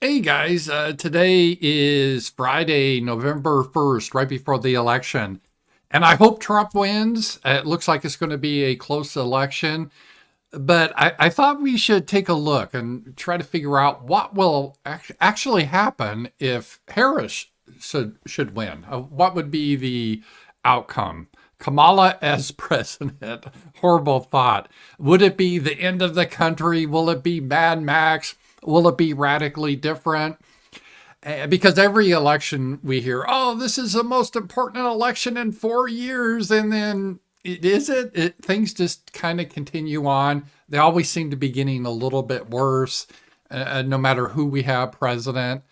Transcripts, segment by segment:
Hey guys, today is Friday, November 1st, right before the election. And I hope Trump wins. It looks like it's going to be a close election. But I thought we should take a look and try to figure out what will actually happen if Harris should win. What would be the outcome? Kamala as president. Horrible thought. Would it be the end of the country? Will it be Mad Max? Will it be radically different? Because every election we hear, oh, this is the most important election in 4 years. And then things just kind of continue on. They always seem to be getting a little bit worse, no matter who we have president.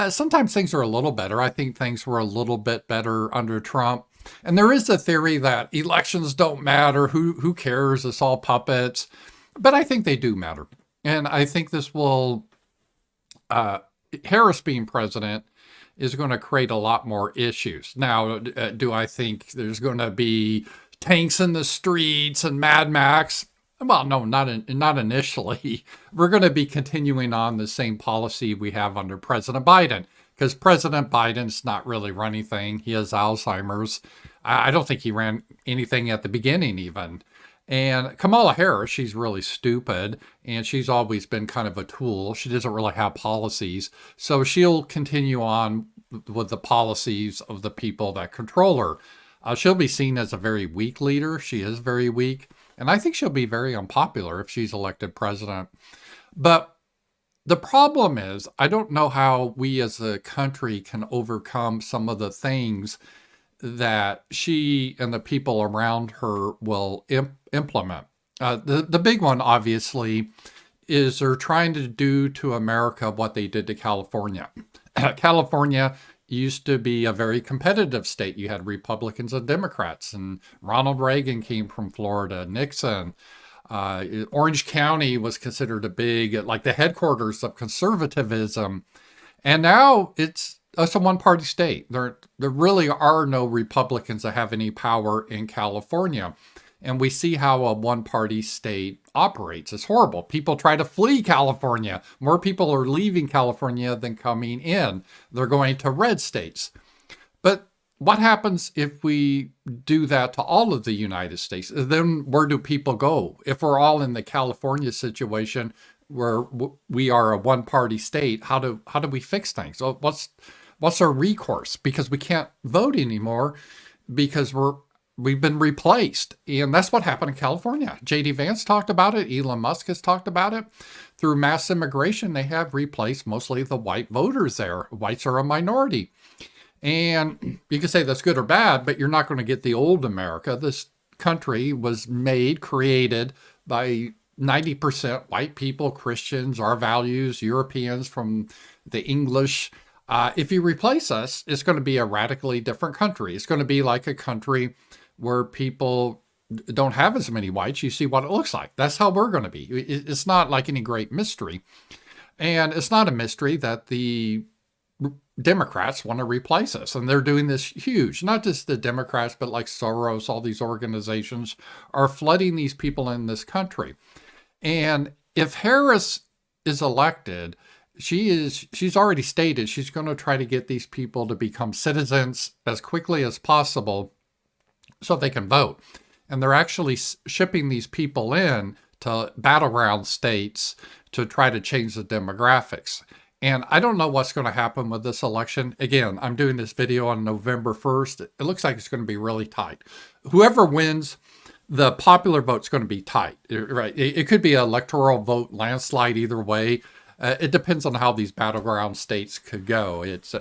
Sometimes things are a little better. I think things were a little bit better under Trump. And there is a theory that elections don't matter. Who cares? It's all puppets. But I think they do matter. And I think this will, Harris being president is going to create a lot more issues. Now, do I think there's going to be tanks in the streets and Mad Max? Well, no, not initially. We're going to be continuing on the same policy we have under President Biden, because President Biden's not really run anything. He has Alzheimer's. I don't think he ran anything at the beginning even. And Kamala Harris, she's really stupid, and she's always been kind of a tool. She doesn't really have policies. So she'll continue on with the policies of the people that control her. She'll be seen as a very weak leader. She is very weak. And I think she'll be very unpopular if she's elected president. But the problem is, I don't know how we as a country can overcome some of the things that she and the people around her will implement. The big one, obviously, is they're trying to do to America what they did to California. California used to be a very competitive state. You had Republicans and Democrats, and Ronald Reagan came from Florida, Nixon. Orange County was considered like the headquarters of conservatism. And now it's a one-party state. There really are no Republicans that have any power in California. And we see how a one-party state operates. It's horrible. People try to flee California. More people are leaving California than coming in. They're going to red states. But what happens if we do that to all of the United States? Then where do people go? If we're all in the California situation where we are a one-party state, how do we fix things? So what's our recourse? Because we can't vote anymore because we've been replaced. And that's what happened in California. J.D. Vance talked about it. Elon Musk has talked about it. Through mass immigration, they have replaced mostly the white voters there. Whites are a minority. And you can say that's good or bad, but you're not going to get the old America. This country was created by 90% white people, Christians, our values, Europeans from the English. If you replace us, it's going to be a radically different country. It's going to be like a country where people don't have as many whites. You see what it looks like. That's how we're going to be. It's not like any great mystery. And it's not a mystery that the Democrats want to replace us. And they're doing this huge. Not just the Democrats, but like Soros, all these organizations are flooding these people in this country. And if Harris is elected, she's already stated she's going to try to get these people to become citizens as quickly as possible so they can vote. And they're actually shipping these people in to battleground states to try to change the demographics. And I don't know what's going to happen with this election. Again, I'm doing this video on November 1st. It looks like it's going to be really tight. Whoever wins, the popular vote's going to be tight, right? It could be an electoral vote landslide either way. It depends on how these battleground states could go. It's,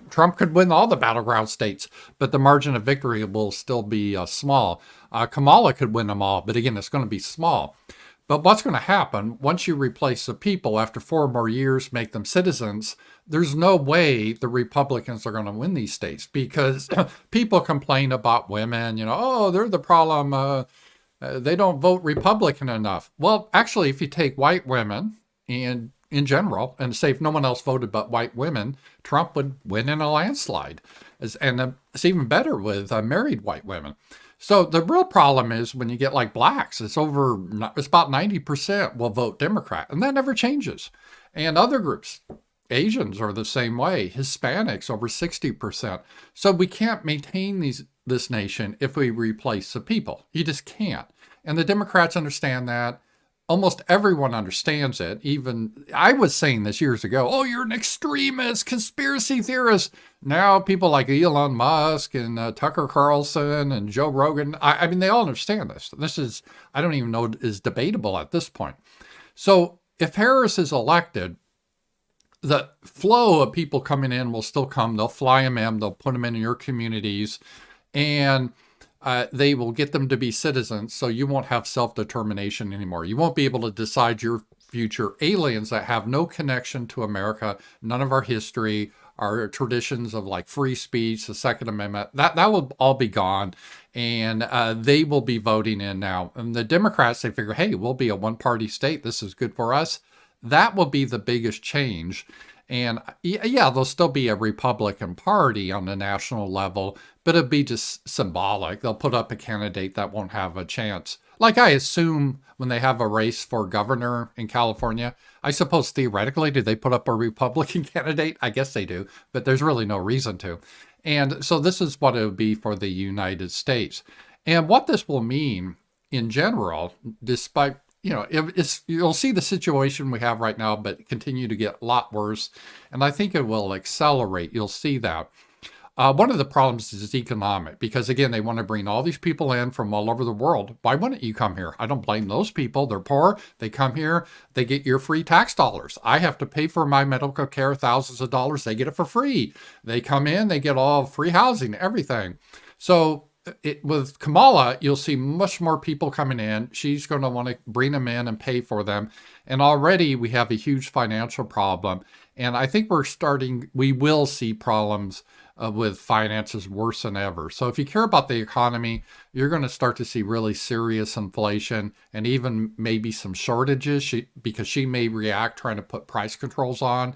Trump could win all the battleground states, but the margin of victory will still be small. Kamala could win them all, but again, it's going to be small. But what's going to happen once you replace the people after 4 more years, make them citizens, there's no way the Republicans are going to win these states because people complain about women, oh, they're the problem. They don't vote Republican enough. Well, actually, if you take white women and in general, and say if no one else voted but white women, Trump would win in a landslide. And it's even better with married white women. So the real problem is when you get like blacks, it's about 90% will vote Democrat, and that never changes. And other groups, Asians are the same way. Hispanics over 60%. So we can't maintain this nation if we replace the people. You just can't. And the Democrats understand that. Almost everyone understands it. Even I was saying this years ago. Oh, you're an extremist, conspiracy theorist. Now people like Elon Musk and Tucker Carlson and Joe Rogan. I mean, they all understand this. This is, I don't even know, is debatable at this point. So if Harris is elected, the flow of people coming in will still come. They'll fly them in. They'll put them in your communities, and they will get them to be citizens. So you won't have self-determination anymore. You won't be able to decide your future. Aliens that have no connection to America, none of our history, our traditions of like free speech, the Second Amendment, that will all be gone. And they will be voting in now. And the Democrats, they figure, hey, we'll be a one-party state. This is good for us. That will be the biggest change. And yeah, there'll still be a Republican Party on the national level, but it'll be just symbolic. They'll put up a candidate that won't have a chance. Like I assume when they have a race for governor in California, I suppose theoretically, do they put up a Republican candidate? I guess they do, but there's really no reason to. And so this is what it would be for the United States. And what this will mean in general, despite you'll see the situation we have right now, but continue to get a lot worse. And I think it will accelerate. You'll see that. One of the problems is economic, because again, they want to bring all these people in from all over the world. Why wouldn't you come here? I don't blame those people. They're poor. They come here. They get your free tax dollars. I have to pay for my medical care, thousands of dollars. They get it for free. They come in. They get all free housing, everything. So with Kamala, you'll see much more people coming in. She's going to want to bring them in and pay for them. And already we have a huge financial problem. And I think we will see problems with finances worse than ever. So if you care about the economy, you're going to start to see really serious inflation and even maybe some shortages because she may react trying to put price controls on.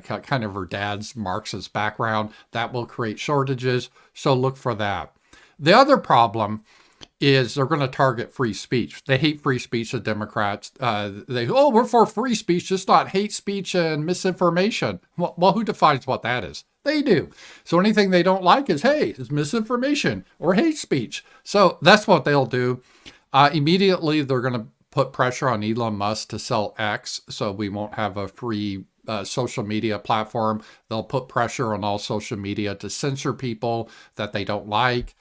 Kind of her dad's Marxist background. That will create shortages. So look for that. The other problem is they're going to target free speech. They hate free speech, the Democrats. We're for free speech, just not hate speech and misinformation. Well, who defines what that is? They do. So anything they don't like is, hey, it's misinformation or hate speech. So that's what they'll do. Immediately, they're going to put pressure on Elon Musk to sell X, so we won't have a free social media platform. They'll put pressure on all social media to censor people that they don't like.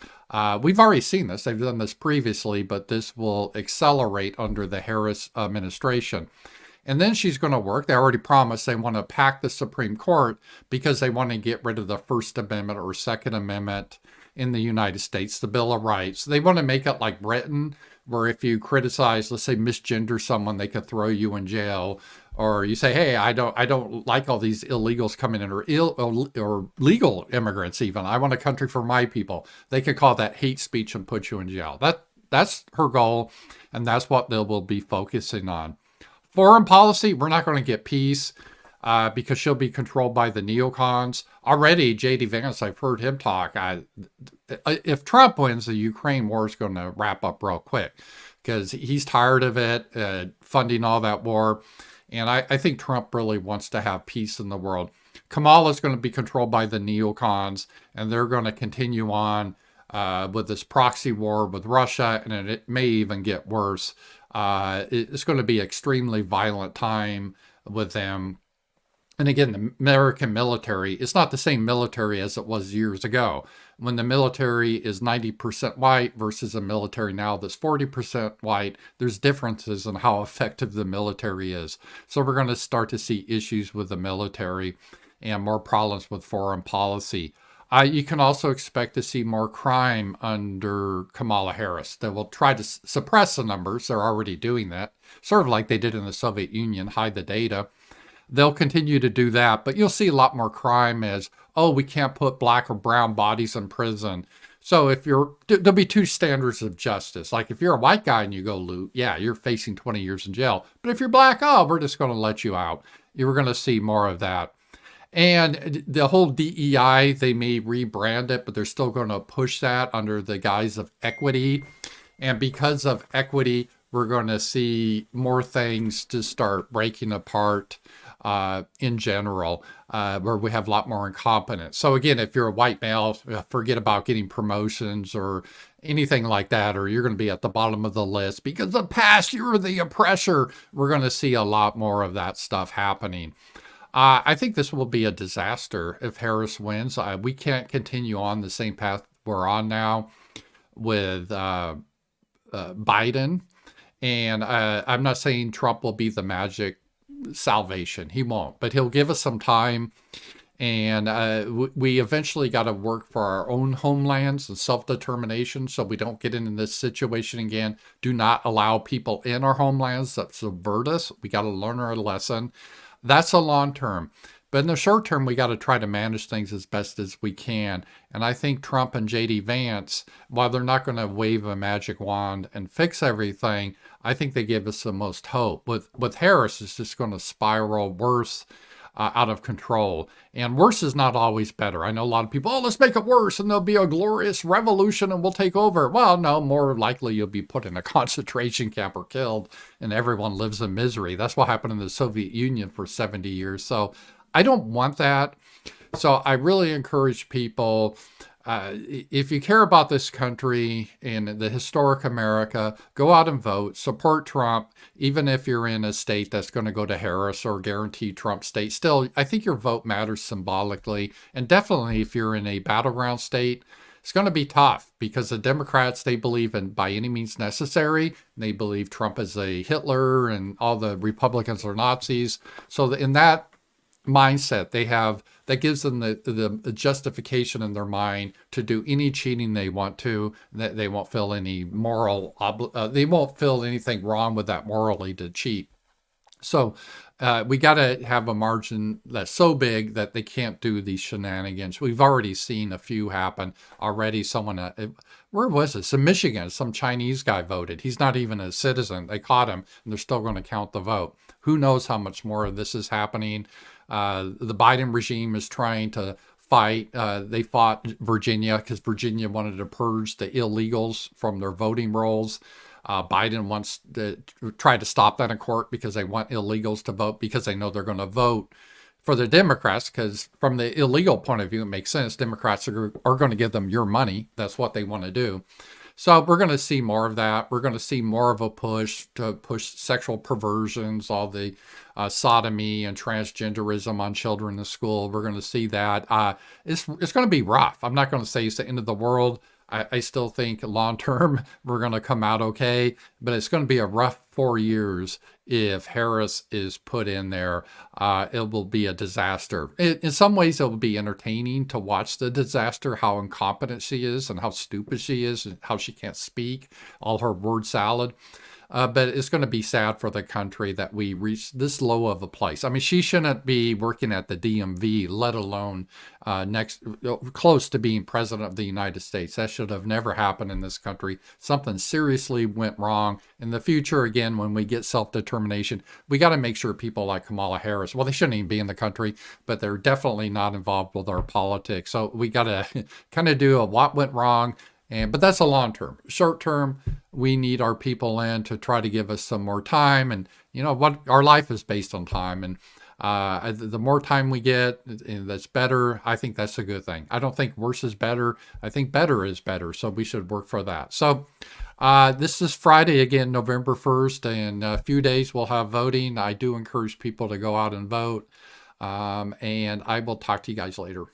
We've already seen this. They've done this previously, but this will accelerate under the Harris administration. And then she's going to work. They already promised they want to pack the Supreme Court because they want to get rid of the First Amendment or Second Amendment in the United States, the Bill of Rights. They want to make it like Britain, where if you criticize, let's say, misgender someone, they could throw you in jail. Or you say, hey, I don't like all these illegals coming in, or legal immigrants even. I want a country for my people. They could call that hate speech and put you in jail. That's her goal, and that's what they will be focusing on. Foreign policy, we're not going to get peace because she'll be controlled by the neocons. Already, J.D. Vance, I've heard him talk. If Trump wins, the Ukraine war is going to wrap up real quick because he's tired of it, funding all that war. And I think Trump really wants to have peace in the world. Kamala is going to be controlled by the neocons, and they're going to continue on with this proxy war with Russia, and it may even get worse. It's going to be an extremely violent time with them. And again, the American military, it's not the same military as it was years ago. When the military is 90% white versus a military now that's 40% white, there's differences in how effective the military is. So we're going to start to see issues with the military and more problems with foreign policy. You can also expect to see more crime under Kamala Harris. They will try to suppress the numbers. They're already doing that, sort of like they did in the Soviet Union, hide the data. They'll continue to do that, but you'll see a lot more crime as, we can't put black or brown bodies in prison. So there'll be two standards of justice. Like if you're a white guy and you go loot, yeah, you're facing 20 years in jail. But if you're black, we're just going to let you out. You're going to see more of that. And the whole DEI, they may rebrand it, but they're still going to push that under the guise of equity. And because of equity, we're going to see more things to start breaking apart. in general, where we have a lot more incompetence. So again, if you're a white male, forget about getting promotions or anything like that, or you're going to be at the bottom of the list because the past you're the oppressor. We're going to see a lot more of that stuff happening. I think this will be a disaster if Harris wins. We can't continue on the same path we're on now with Biden. And I'm not saying Trump will be the magic salvation. He won't, but he'll give us some time. And we eventually got to work for our own homelands and self-determination so we don't get into this situation again. Do not allow people in our homelands that subvert us. We got to learn our lesson. That's a long term. But in the short term, we got to try to manage things as best as we can. And I think Trump and J.D. Vance, while they're not going to wave a magic wand and fix everything, I think they give us the most hope. With Harris, it's just going to spiral worse out of control. And worse is not always better. I know a lot of people, oh, let's make it worse and there'll be a glorious revolution and we'll take over. Well, no, more likely you'll be put in a concentration camp or killed and everyone lives in misery. That's what happened in the Soviet Union for 70 years. So I don't want that. So I really encourage people, if you care about this country and the historic America, go out and vote, support Trump, even if you're in a state that's going to go to Harris or guarantee Trump state. Still, I think your vote matters symbolically. And definitely if you're in a battleground state, it's going to be tough because the Democrats, they believe in by any means necessary. They believe Trump is a Hitler and all the Republicans are Nazis. So in that mindset they have, that gives them the justification in their mind to do any cheating they want to. That they won't feel any moral they won't feel anything wrong with that morally to cheat. So we got to have a margin that's so big that they can't do these shenanigans. We've already seen a few happen already. Someone, where was this? In Michigan, some Chinese guy voted. He's not even a citizen. They caught him, and they're still going to count the vote. Who knows how much more of this is happening? The Biden regime is trying to fight. They fought Virginia because Virginia wanted to purge the illegals from their voting rolls. Biden wants to try to stop that in court because they want illegals to vote because they know they're going to vote for the Democrats, because from the illegal point of view, it makes sense. Democrats are going to give them your money. That's what they want to do. So we're going to see more of that. We're going to see more of a push to push sexual perversions, all the sodomy and transgenderism on children in school. We're going to see that. It's going to be rough. I'm not going to say it's the end of the world. I still think long term we're going to come out okay, but it's going to be a rough 4 years if Harris is put in there. It will be a disaster. In some ways, it will be entertaining to watch the disaster, how incompetent she is and how stupid she is and how she can't speak, all her word salad. But it's going to be sad for the country that we reached this low of a place. I mean, she shouldn't be working at the DMV, let alone close to being president of the United States. That should have never happened in this country. Something seriously went wrong. In the future, again, when we get self-determination, we got to make sure people like Kamala Harris, well, they shouldn't even be in the country, but they're definitely not involved with our politics. So we got to kind of do a what went wrong. But that's a long term. Short term, we need our people in to try to give us some more time. And you know what? Our life is based on time. And the more time we get, that's better. I think that's a good thing. I don't think worse is better. I think better is better. So we should work for that. So this is Friday again, November 1st. In a few days, we'll have voting. I do encourage people to go out and vote. And I will talk to you guys later.